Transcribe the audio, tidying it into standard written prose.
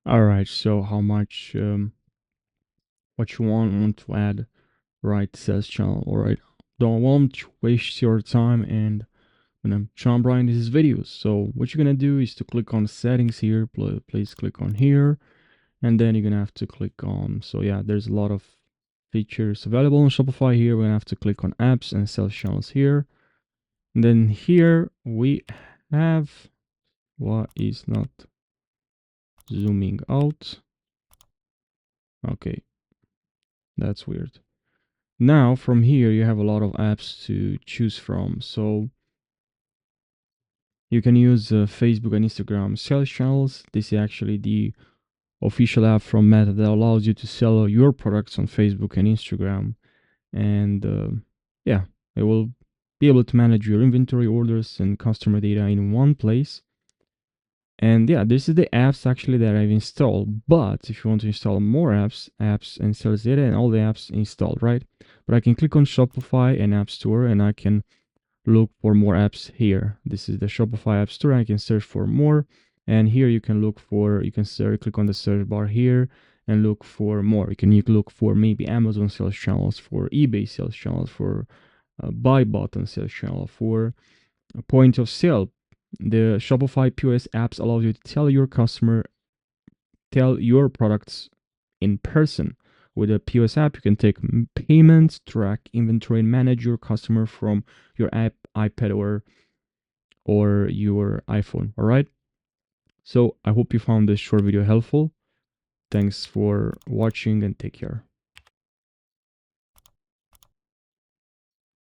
All right, so how much what you want to add, right? Sales channel. All right, don't want to waste your time, and I'm jump right into this video. So what you're gonna do is to click on settings here. Please click on here, and then you're gonna have to click on. So yeah, there's a lot of features available on Shopify here. We're gonna have to click on apps and sales channels here. And then here we have what is not zooming out. Okay, that's weird. Now from here you have a lot of apps to choose from. So you can use Facebook and Instagram sales channels. This is actually the official app from Meta that allows you to sell your products on Facebook and Instagram. And yeah, it will be able to manage your inventory, orders, and customer data in one place. And yeah, this is the apps actually that I've installed. But if you want to install more apps and sales data and all the apps installed, right? But I can click on Shopify and App Store, and I can look for more apps here. This is the Shopify App Store. I can search for more, and here you can look for, you can search, click on the search bar here and look for more. You can look for maybe Amazon sales channels, for eBay sales channels, for buy button sales channel, for a point of sale. The Shopify POS apps allows you to tell your products in person. With a POS app, you can take payments, track inventory, and manage your customer from your app, iPad, or your iPhone. All right. So I hope you found this short video helpful. Thanks for watching and take care.